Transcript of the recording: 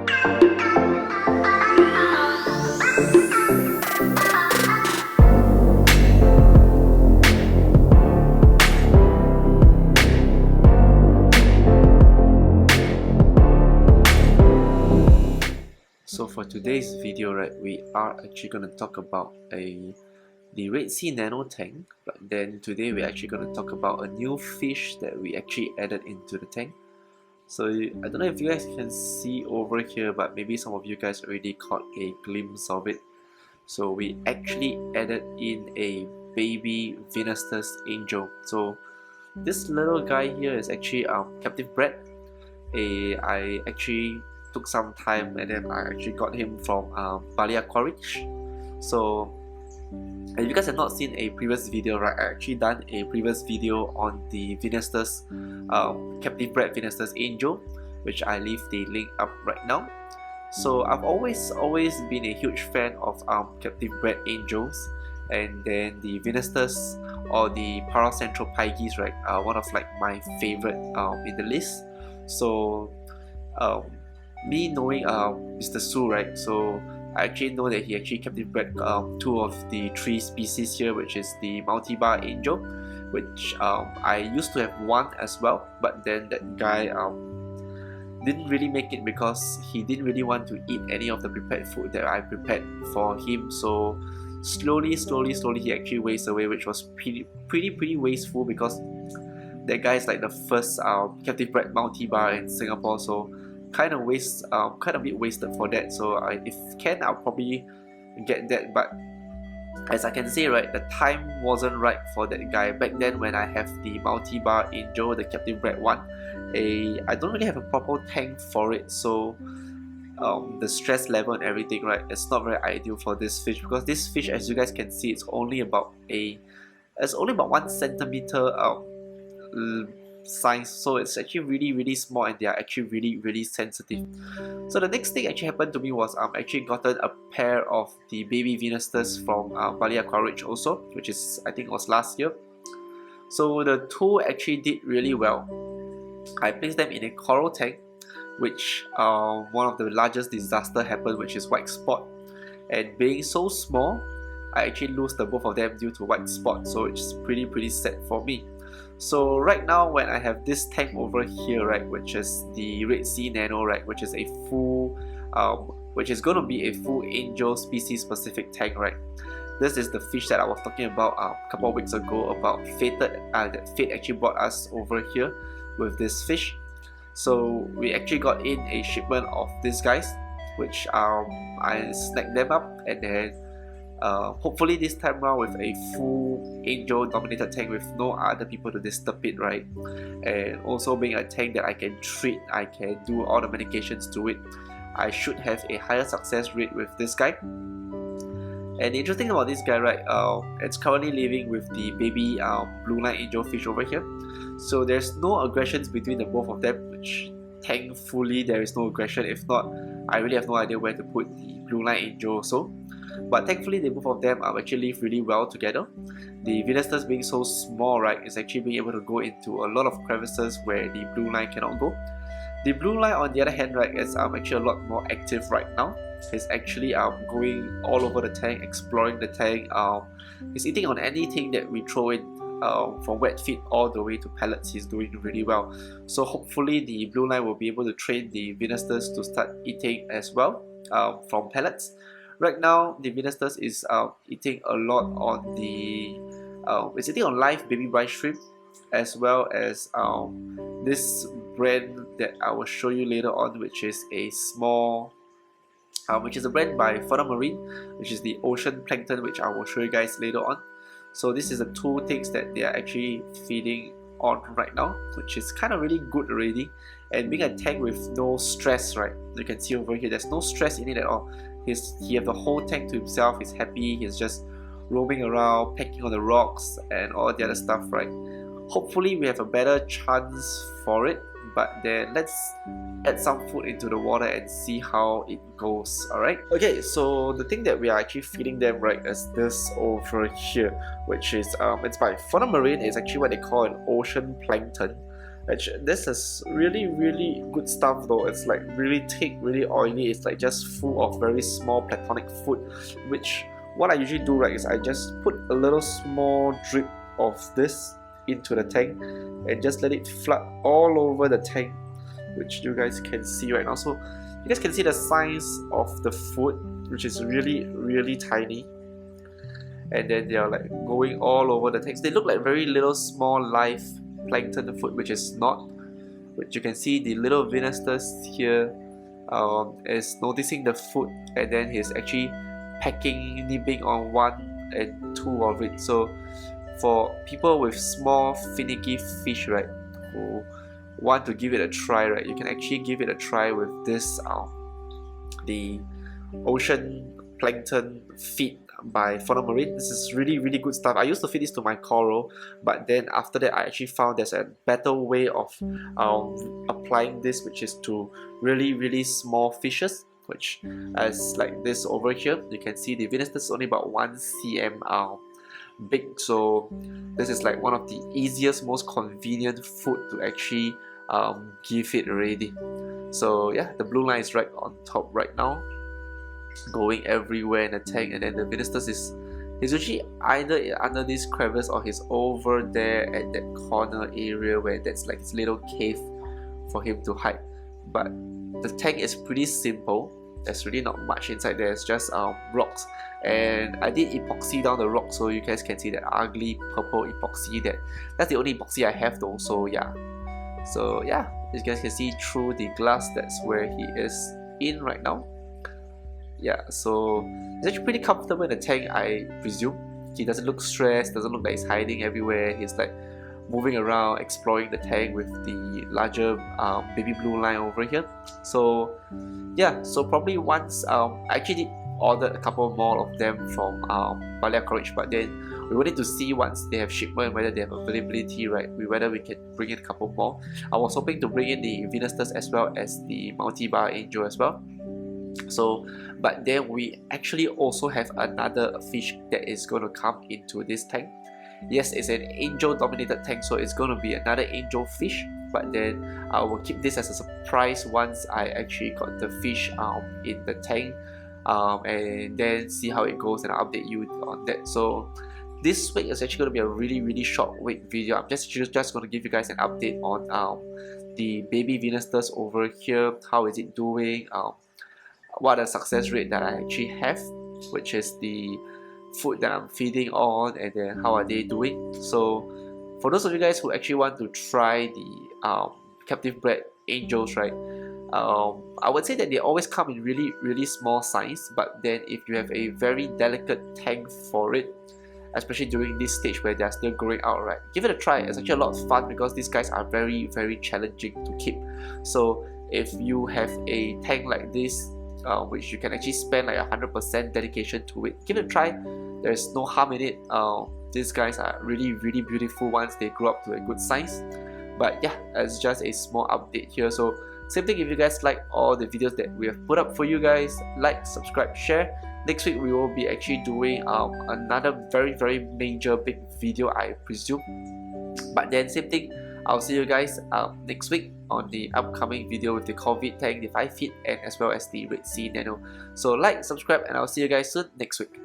So for today's video, right, we are actually going to talk about the Red Sea Nano tank, but then today we're actually going to talk about a new fish that we actually added into the tank. So I don't know if you guys can see over here, but maybe some of you guys already caught a glimpse of it. So we actually added in a baby Venustus Angel. So this little guy here is actually captive bred. I actually took some time and then I actually got him from Bali Aquarich. So if you guys have not seen a previous video, right, I actually done a previous video on the Venustus captive bred Venustus Angel, which I leave the link up right now. So I've always been a huge fan of captive bred angels, and then the Venustus or the Paracentral Pyges, right, are one of like my favorite in the list. So me knowing Mr. Su, right, so I actually know that he actually captive bred two of the three species here, which is the multi-bar angel, which I used to have one as well, but then that guy didn't really make it because he didn't really want to eat any of the prepared food that I prepared for him. So slowly he actually wasted away, which was pretty wasteful, because that guy is like the first captive bred multi-bar in Singapore. So kind of a bit wasted for that. So if can, I'll probably get that, but as I can say, right, the time wasn't right for that guy. Back then when I have the multi-bar angel, the captive bred one, I don't really have a proper tank for it, so the stress level and everything, right, it's not very ideal for this fish, because this fish, as you guys can see, it's only about 1 centimeter size, so it's actually really small, and they are actually really sensitive. So the next thing actually happened to me was actually gotten a pair of the baby Venustus from Bali Aquarich also, which is, I think it was last year. So the two actually did really well. I placed them in a coral tank, which one of the largest disaster happened, which is white spot, and being so small, I actually lost the both of them due to white spot, so it's pretty sad for me. So right now, when I have this tank over here, right, which is the Red Sea Nano, right, which is a full, which is going to be a full angel species specific tank, right. This is the fish that I was talking about a couple of weeks ago about that Fate actually brought us over here with this fish. So we actually got in a shipment of these guys, which I snagged them up, and then hopefully this time around with a full angel dominated tank with no other people to disturb it, right, and also being a tank that I can treat, I can do all the medications to it, I should have a higher success rate with this guy. And the interesting about this guy, right, it's currently living with the baby blue line angelfish over here, so there's no aggressions between the both of them, which thankfully there is no aggression. If not, I really have no idea where to put the blue line angel also. But thankfully, the both of them actually live really well together. The Venustus being so small, right, is actually being able to go into a lot of crevices where the blue line cannot go. The blue line, on the other hand, right, is actually a lot more active right now. It's actually going all over the tank, exploring the tank. It's eating on anything that we throw in, from wet feed all the way to pellets. He's doing really well. So hopefully the blue line will be able to train the Venustus to start eating as well from pellets. Right now, the Venustus is eating a lot on the it's eating on live baby brine shrimp, as well as this brand that I will show you later on, which is a small, which is a brand by Fauna Marin, which is the ocean plankton, which I will show you guys later on. So this is the two things that they are actually feeding on right now, which is kind of really good already. And being a tank with no stress, right, you can see over here, there's no stress in it at all. He has the whole tank to himself. He's happy. He's just roaming around, pecking on the rocks and all the other stuff, right? Hopefully we have a better chance for it, but then let's add some food into the water and see how it goes. Alright, okay, so the thing that we are actually feeding them, right, is this over here, which is it's by Fauna Marin. It's actually what they call an ocean plankton. Actually, this is really good stuff though. It's like really thick, really oily. It's like just full of very small platonic food, which what I usually do, right, is I just put a little small drip of this into the tank and just let it flood all over the tank, which you guys can see right now. So you guys can see the size of the food, which is really tiny, and then they are like going all over the tanks. They look like very little small live plankton food, which is not. Which you can see the little Venustus here is noticing the food, and then he's actually pecking, nibbing on one and two of it. So for people with small finicky fish, right, who want to give it a try, right, you can actually give it a try with this the ocean plankton feed by Fauna Marin. This is really good stuff. I used to feed this to my coral, but then after that I actually found there's a better way of applying this, which is to really small fishes, which as like this over here, you can see the Venustus is only about 1 cm big. So this is like one of the easiest, most convenient food to actually give it already. So yeah, the blue line is right on top right now, going everywhere in the tank, and then the Venustus is usually either under this crevice or he's over there at that corner area where that's like his little cave for him to hide. But the tank is pretty simple. There's really not much inside there. It's just rocks, and I did epoxy down the rock, so you guys can see that ugly purple epoxy. That's the only epoxy I have though. So yeah, you guys can see through the glass, that's where he is in right now. Yeah, so he's actually pretty comfortable in the tank, I presume. He doesn't look stressed, doesn't look like he's hiding everywhere. He's like moving around, exploring the tank with the larger baby blue line over here. So yeah, so probably once I actually did order a couple more of them from Bali Aquarich, but then we wanted to see once they have shipment whether they have availability, right, whether we can bring in a couple more. I was hoping to bring in the Venustus as well as the multi-bar angel as well. So, but then we actually also have another fish that is going to come into this tank. Yes, it's an angel dominated tank, so it's going to be another angel fish, but then I will keep this as a surprise once I actually got the fish in the tank, and then see how it goes, and I'll update you on that. So this week is actually going to be a really short week video. I'm just going to give you guys an update on the baby Venustus over here. How is it doing? What a success rate that I actually have, which is the food that I'm feeding on, and then how are they doing. So for those of you guys who actually want to try the captive bred angels, right, I would say that they always come in really small size, but then if you have a very delicate tank for it, especially during this stage where they're still growing out, right, give it a try. It's actually a lot of fun because these guys are very challenging to keep. So if you have a tank like this, which you can actually spend like 100% dedication to it, give it a try. There's no harm in it. These guys are really beautiful once they grow up to a good size. But yeah, it's just a small update here. So same thing, if you guys like all the videos that we have put up for you guys, like, subscribe, share. Next week we will be actually doing another very major big video, I presume. But then same thing, I'll see you guys next week on the upcoming video with the COVID tank, the 5 feet, and as well as the Red Sea Nano. So like, subscribe, and I'll see you guys soon next week.